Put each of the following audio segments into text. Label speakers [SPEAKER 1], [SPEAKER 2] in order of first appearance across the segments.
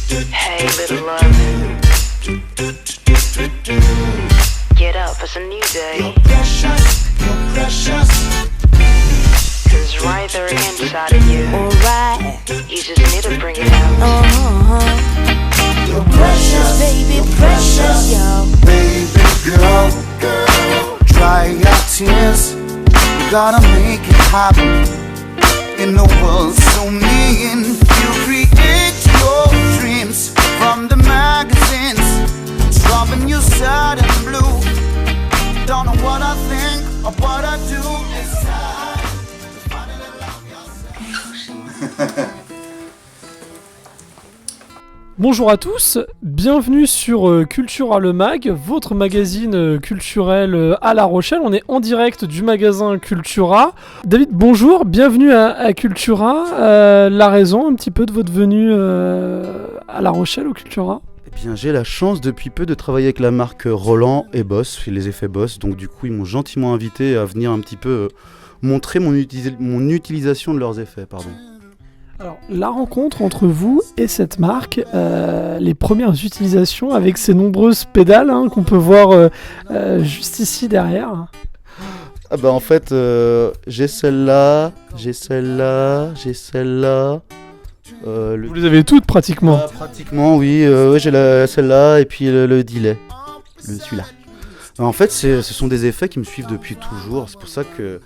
[SPEAKER 1] Hey, little love. Get up, it's a new day.
[SPEAKER 2] You're precious.
[SPEAKER 1] Cause right there inside of you.
[SPEAKER 3] Alright.
[SPEAKER 1] You just need to bring it out.
[SPEAKER 2] You're
[SPEAKER 3] Precious, baby, precious, yo.
[SPEAKER 2] baby girl. Dry your tears. You gotta make it happen. In the world so mean, you create your dreams from the magazines. Dropping you sad and blue. Don't know what I think or what I do. It's time to finally love yourself.
[SPEAKER 4] Bonjour à tous, bienvenue sur Cultura le Mag, votre magazine culturel à La Rochelle. On est en direct du magasin Cultura. David, bonjour, bienvenue à Cultura. La raison un petit peu de votre venue à La Rochelle au Cultura?
[SPEAKER 5] Eh bien, j'ai la chance depuis peu de travailler avec la marque Roland et Boss, les effets Boss. Donc du coup, ils m'ont gentiment invité à venir un petit peu montrer mon utilisation de leurs effets.
[SPEAKER 4] Alors, la rencontre entre vous et cette marque, les premières utilisations avec ces nombreuses pédales qu'on peut voir juste ici derrière.
[SPEAKER 5] Ah bah en fait, j'ai celle-là, j'ai celle-là, j'ai celle-là.
[SPEAKER 4] Vous les avez toutes pratiquement.
[SPEAKER 5] Pratiquement, oui. J'ai celle-là et puis le delay, celui-là. En fait, ce sont des effets qui me suivent depuis toujours. C'est pour ça que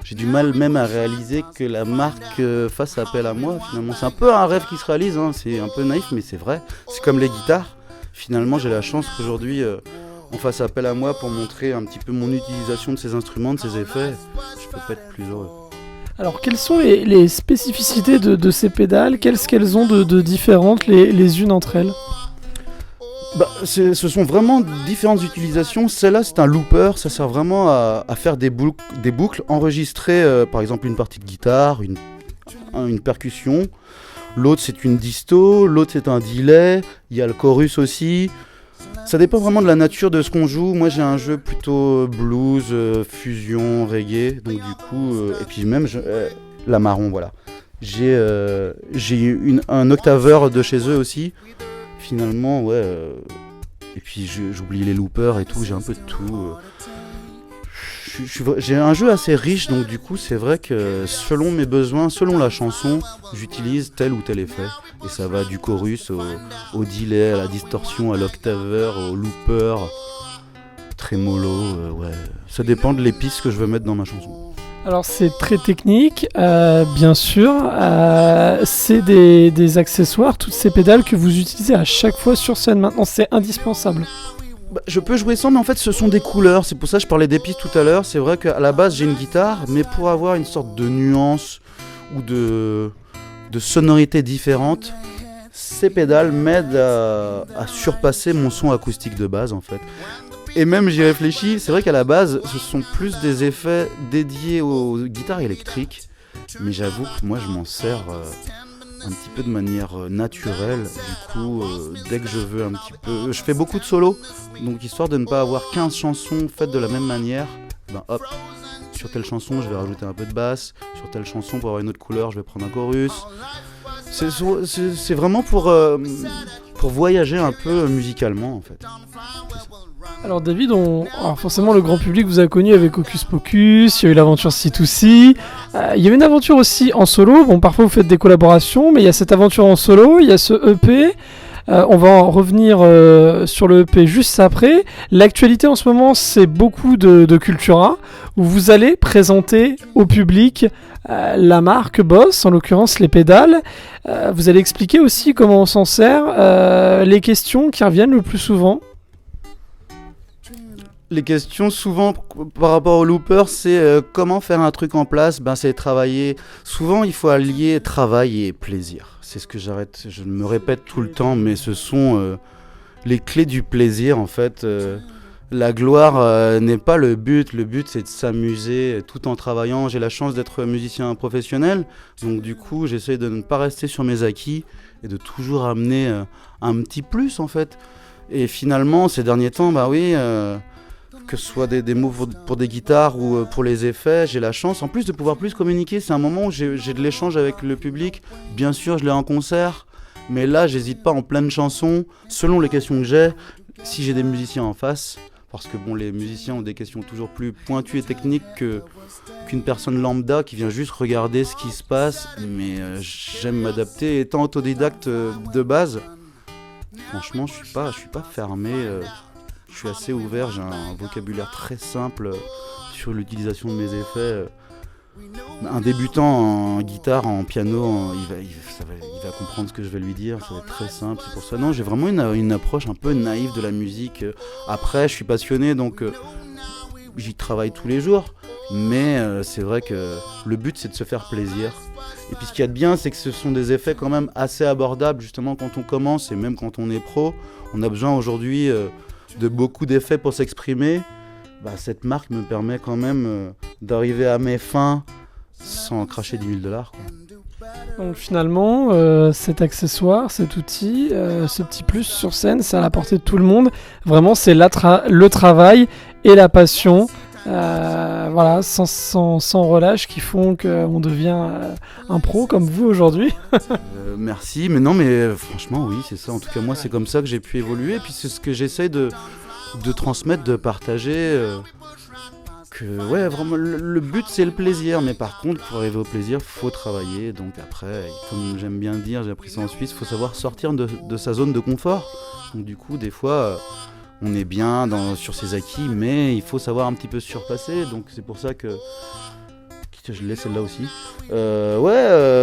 [SPEAKER 5] j'ai du mal même à réaliser que la marque fasse appel à moi. Finalement, c'est un peu un rêve qui se réalise. C'est un peu naïf, mais c'est vrai. C'est comme les guitares. Finalement, j'ai la chance qu'aujourd'hui, on fasse appel à moi pour montrer un petit peu mon utilisation de ces instruments, de ces effets. Je peux pas être plus heureux.
[SPEAKER 4] Alors, quelles sont les spécificités de ces pédales? Qu'est-ce qu'elles ont de différentes les unes entre elles?
[SPEAKER 5] Ce sont vraiment différentes utilisations. Celle-là, c'est un looper. Ça sert vraiment à faire des boucles, enregistrer par exemple une partie de guitare, une percussion. L'autre, c'est une disto. L'autre, c'est un delay. Il y a le chorus aussi. Ça dépend vraiment de la nature de ce qu'on joue. Moi, j'ai un jeu plutôt blues, fusion, reggae. Donc du coup, et puis même la marron, voilà. J'ai un octaveur de chez eux aussi. Finalement, ouais. Et puis j'oublie les loopers et tout. J'ai un peu de tout. J'ai un jeu assez riche, donc du coup, c'est vrai que selon mes besoins, selon la chanson, j'utilise tel ou tel effet. Et ça va du chorus au delay, à la distorsion, à l'octaveur, au looper, trémolo, ouais. Ça dépend de l'épice que je veux mettre dans ma chanson.
[SPEAKER 4] Alors c'est très technique, bien sûr. C'est des accessoires, toutes ces pédales que vous utilisez à chaque fois sur scène. Maintenant, c'est indispensable.
[SPEAKER 5] Je peux jouer sans, mais en fait ce sont des couleurs. C'est pour ça que je parlais d'épices tout à l'heure. C'est vrai qu'à la base j'ai une guitare, mais pour avoir une sorte de nuance ou de sonorité différente, ces pédales m'aident à surpasser mon son acoustique de base en fait. Et même j'y réfléchis, c'est vrai qu'à la base ce sont plus des effets dédiés aux guitares électriques, mais j'avoue que moi je m'en sers un petit peu de manière naturelle. Du coup, dès que je veux un petit peu... Je fais beaucoup de solos, donc histoire de ne pas avoir 15 chansons faites de la même manière, hop, sur telle chanson je vais rajouter un peu de basse, sur telle chanson pour avoir une autre couleur je vais prendre un chorus. C'est vraiment pour voyager un peu musicalement en fait.
[SPEAKER 4] Alors David, alors forcément le grand public vous a connu avec Hocus Pocus, il y a eu l'aventure C2C, il y a une aventure aussi en solo, bon parfois vous faites des collaborations, mais il y a cette aventure en solo, il y a ce EP, on va en revenir sur le EP juste après. L'actualité en ce moment c'est beaucoup de Cultura, où vous allez présenter au public la marque Boss, en l'occurrence les pédales. Vous allez expliquer aussi comment on s'en sert, les questions qui reviennent le plus souvent.
[SPEAKER 5] Les questions souvent par rapport au looper, c'est comment faire un truc en place. C'est travailler. Souvent, il faut allier travail et plaisir. C'est ce que je me répète tout le temps, mais ce sont les clés du plaisir en fait. La gloire n'est pas le but. Le but, c'est de s'amuser tout en travaillant. J'ai la chance d'être musicien professionnel, donc du coup, j'essaie de ne pas rester sur mes acquis et de toujours amener un petit plus en fait. Et finalement, ces derniers temps, que ce soit des mots pour des guitares ou pour les effets, j'ai la chance en plus de pouvoir plus communiquer. C'est un moment où j'ai de l'échange avec le public. Bien sûr, je l'ai en concert, Mais là, j'hésite pas en pleine chanson, selon les questions que j'ai, si j'ai des musiciens en face, parce que bon, les musiciens ont des questions toujours plus pointues et techniques qu'une personne lambda qui vient juste regarder ce qui se passe. Mais j'aime m'adapter. Étant autodidacte de base, franchement, je suis pas fermé. Je suis assez ouvert. J'ai un vocabulaire très simple sur l'utilisation de mes effets. Un débutant en guitare, en piano, il va comprendre ce que je vais lui dire, ça va être très simple, c'est pour ça. Non, j'ai vraiment une approche un peu naïve de la musique. Après, je suis passionné, donc j'y travaille tous les jours, mais c'est vrai que le but, c'est de se faire plaisir. Et puis ce qu'il y a de bien, c'est que ce sont des effets quand même assez abordables, justement, quand on commence, et même quand on est pro. On a besoin aujourd'hui de beaucoup d'effets pour s'exprimer. Cette marque me permet quand même d'arriver à mes fins sans cracher $10 000.
[SPEAKER 4] Donc finalement, cet accessoire, cet outil, ce petit plus sur scène, c'est à la portée de tout le monde. Vraiment, c'est le travail et la passion, voilà, sans relâche, qui font qu'on devient un pro comme vous aujourd'hui.
[SPEAKER 5] Merci, mais non, mais franchement, oui, c'est ça. En tout cas, moi, c'est comme ça que j'ai pu évoluer. Et puis c'est ce que j'essaie de transmettre, de partager, que ouais, vraiment le but c'est le plaisir, mais par contre pour arriver au plaisir faut travailler. Donc après, comme j'aime bien dire, j'ai appris ça en Suisse, faut savoir sortir de sa zone de confort. Donc du coup des fois on est bien sur ses acquis, mais il faut savoir un petit peu surpasser. Donc c'est pour ça que je laisse celle-là aussi.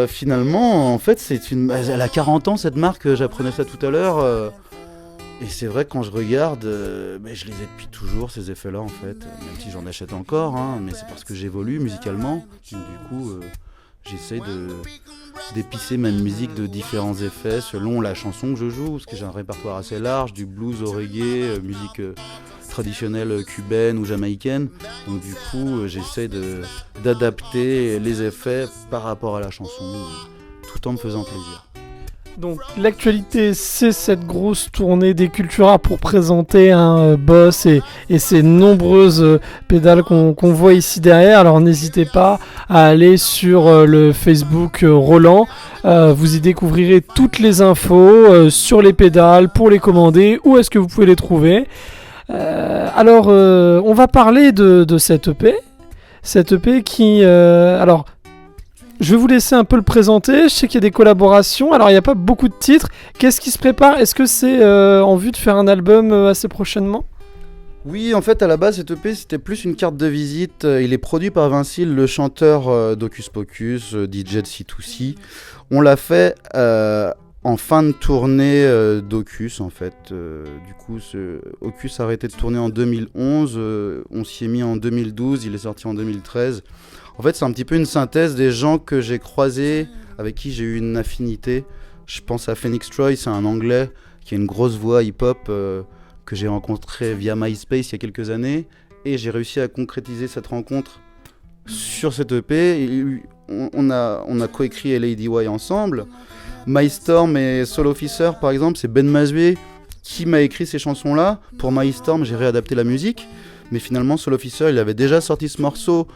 [SPEAKER 5] Finalement en fait elle a 40 ans cette marque, j'apprenais ça tout à l'heure. Et c'est vrai que quand je regarde, je les ai depuis toujours ces effets-là en fait, même si j'en achète encore, mais c'est parce que j'évolue musicalement. Donc du coup, j'essaye d'épicer ma musique de différents effets selon la chanson que je joue, parce que j'ai un répertoire assez large, du blues au reggae, musique traditionnelle cubaine ou jamaïcaine. Donc du coup, j'essaye d'adapter les effets par rapport à la chanson, tout en me faisant plaisir.
[SPEAKER 4] Donc l'actualité, c'est cette grosse tournée des Cultura pour présenter un Boss et ces nombreuses pédales qu'on voit ici derrière. Alors n'hésitez pas à aller sur le Facebook Roland. Vous y découvrirez toutes les infos sur les pédales, pour les commander, où est-ce que vous pouvez les trouver. Alors on va parler de cette EP. Cette EP qui... alors... Je vais vous laisser un peu le présenter. Je sais qu'il y a des collaborations. Alors, il n'y a pas beaucoup de titres. Qu'est-ce qui se prépare ? Est-ce que c'est en vue de faire un album assez prochainement ?
[SPEAKER 5] Oui, en fait, à la base, cette EP, c'était plus une carte de visite. Il est produit par Vincile, le chanteur d'Hocus Pocus, DJ de C2C. On l'a fait en fin de tournée d'Hocus, en fait. Du coup, Hocus a arrêté de tourner en 2011. On s'y est mis en 2012. Il est sorti en 2013. En fait, c'est un petit peu une synthèse des gens que j'ai croisés, avec qui j'ai eu une affinité. Je pense à Phoenix Troy, c'est un Anglais qui a une grosse voix hip-hop que j'ai rencontré via MySpace il y a quelques années. Et j'ai réussi à concrétiser cette rencontre sur cette EP. Et on a coécrit Lady Y ensemble. My Storm et Soul Officer, par exemple, c'est Ben Mazoué qui m'a écrit ces chansons-là. Pour My Storm, j'ai réadapté la musique. Mais finalement, Soul Officer, il avait déjà sorti ce morceau.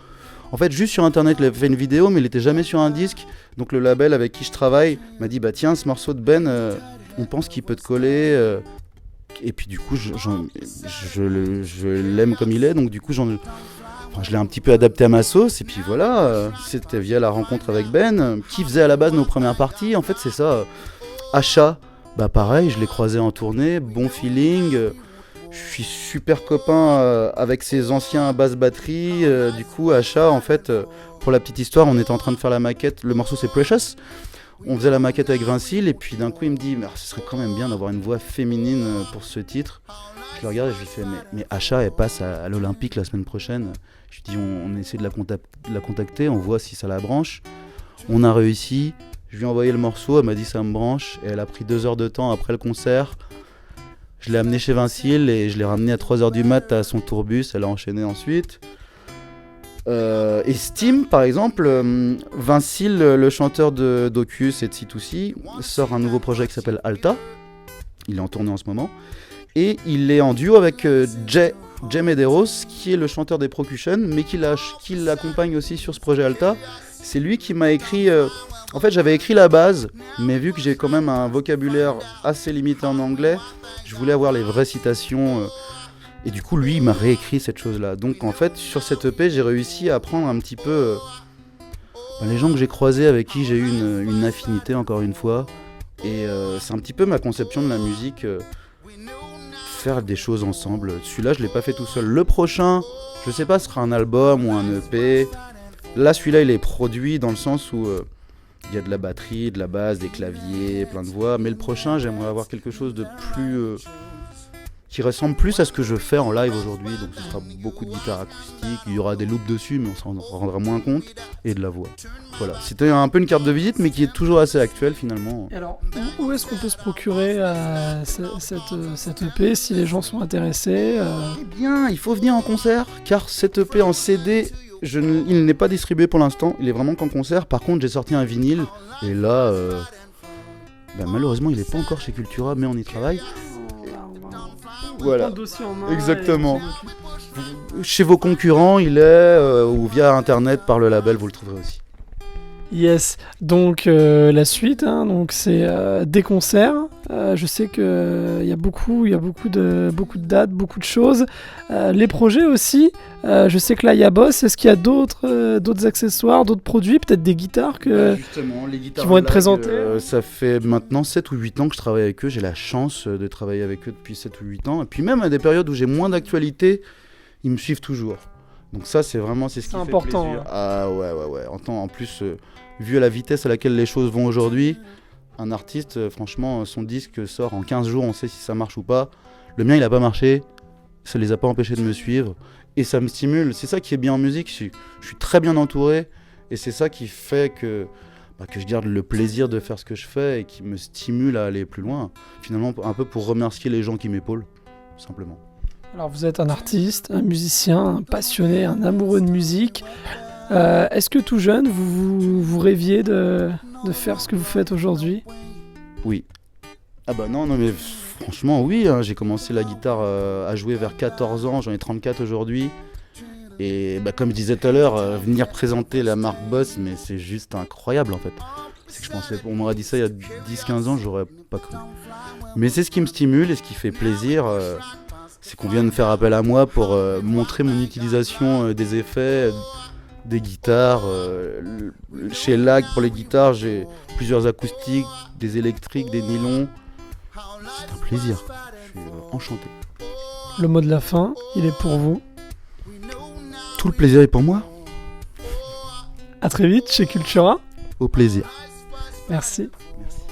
[SPEAKER 5] En fait, juste sur internet, il avait fait une vidéo, mais il n'était jamais sur un disque. Donc le label avec qui je travaille m'a dit tiens, ce morceau de Ben, on pense qu'il peut te coller. Et puis du coup, je l'aime comme il est. Donc du coup, je l'ai un petit peu adapté à ma sauce. Et puis voilà, c'était via la rencontre avec Ben, qui faisait à la base nos premières parties. En fait, c'est ça. Achat, pareil, je l'ai croisé en tournée, bon feeling. Je suis super copain avec ses anciens basse batterie. Du coup, Achat, en fait, pour la petite histoire, on était en train de faire la maquette. Le morceau, c'est Precious. On faisait la maquette avec Vincile. Et puis d'un coup, il me dit ce serait quand même bien d'avoir une voix féminine pour ce titre. Je le regarde et je lui fais mais Achat, elle passe à l'Olympique la semaine prochaine. Je lui dis on essaie de la contacter. On voit si ça la branche. On a réussi. Je lui ai envoyé le morceau. Elle m'a dit ça me branche. Et elle a pris 2 heures de temps après le concert. Je l'ai amené chez Vincile et je l'ai ramené à 3h du mat à son tourbus. Elle a enchaîné ensuite. Et Steam, par exemple, Vincile, le chanteur d'Hocus et de C2C, sort un nouveau projet qui s'appelle Alta. Il est en tournée en ce moment. Et il est en duo avec Jay Medeiros, qui est le chanteur des Procution, mais qui l'accompagne aussi sur ce projet Alta. C'est lui qui m'a écrit. En fait, j'avais écrit la base, mais vu que j'ai quand même un vocabulaire assez limité en anglais, je voulais avoir les vraies citations. Et du coup, lui, il m'a réécrit cette chose-là. Donc, en fait, sur cette EP, j'ai réussi à prendre un petit peu les gens que j'ai croisés, avec qui j'ai eu une affinité, encore une fois. Et c'est un petit peu ma conception de la musique. Faire des choses ensemble. Celui-là, je l'ai pas fait tout seul. Le prochain, je sais pas, ce sera un album ou un EP. Là, celui-là, il est produit dans le sens où il y a de la batterie, de la basse, des claviers, plein de voix. Mais le prochain, j'aimerais avoir quelque chose de plus... qui ressemble plus à ce que je fais en live aujourd'hui. Donc ce sera beaucoup de guitare acoustique, il y aura des loops dessus, mais on s'en rendra moins compte, et de la voix. Voilà, c'était un peu une carte de visite, mais qui est toujours assez actuelle finalement.
[SPEAKER 4] Et alors, où est-ce qu'on peut se procurer cette EP si les gens sont intéressés
[SPEAKER 5] Eh bien, il faut venir en concert, car cette EP en CD... il n'est pas distribué pour l'instant, il est vraiment qu'en concert. Par contre, j'ai sorti un vinyle, et là, malheureusement, il n'est pas encore chez Cultura, mais on y travaille. Voilà. Exactement. Chez vos concurrents, il est, ou via internet par le label, vous le trouverez aussi.
[SPEAKER 4] Yes, donc la suite, donc c'est des concerts. Je sais qu'il y a beaucoup de dates, beaucoup de choses. Les projets aussi. Je sais que là il y a Boss. Est-ce qu'il y a d'autres accessoires, d'autres produits, peut-être des guitares
[SPEAKER 5] Justement, les guitares
[SPEAKER 4] qui vont être présentées
[SPEAKER 5] ça fait maintenant 7 ou 8 ans que je travaille avec eux. J'ai la chance de travailler avec eux depuis 7 ou 8 ans. Et puis même à des périodes où j'ai moins d'actualité, ils me suivent toujours. Donc ça, c'est ce qui fait
[SPEAKER 4] important,
[SPEAKER 5] plaisir.
[SPEAKER 4] Ouais.
[SPEAKER 5] Ah ouais. En plus, vu à la vitesse à laquelle les choses vont aujourd'hui, un artiste, franchement, son disque sort en 15 jours, on sait si ça marche ou pas. Le mien, il a pas marché, ça les a pas empêchés de me suivre. Et ça me stimule, c'est ça qui est bien en musique, je suis très bien entouré. Et c'est ça qui fait que je garde le plaisir de faire ce que je fais et qui me stimule à aller plus loin. Finalement, un peu pour remercier les gens qui m'épaulent, tout simplement.
[SPEAKER 4] Alors vous êtes un artiste, un musicien, un passionné, un amoureux de musique. Est-ce que tout jeune, vous rêviez de faire ce que vous faites aujourd'hui ?
[SPEAKER 5] Oui. Ah bah non mais franchement oui, j'ai commencé la guitare à jouer vers 14 ans, j'en ai 34 aujourd'hui. Et comme je disais tout à l'heure, venir présenter la marque Boss, mais c'est juste incroyable en fait. C'est que je pensais, on m'aurait dit ça il y a 10-15 ans, j'aurais pas cru. Mais c'est ce qui me stimule et ce qui fait plaisir. C'est qu'on vient de faire appel à moi pour montrer mon utilisation des effets, des guitares. Chez Lag, pour les guitares, j'ai plusieurs acoustiques, des électriques, des nylons. C'est un plaisir, je suis enchanté.
[SPEAKER 4] Le mot de la fin, il est pour vous.
[SPEAKER 5] Tout le plaisir est pour moi.
[SPEAKER 4] À très vite chez Cultura.
[SPEAKER 5] Au plaisir.
[SPEAKER 4] Merci.
[SPEAKER 5] Merci.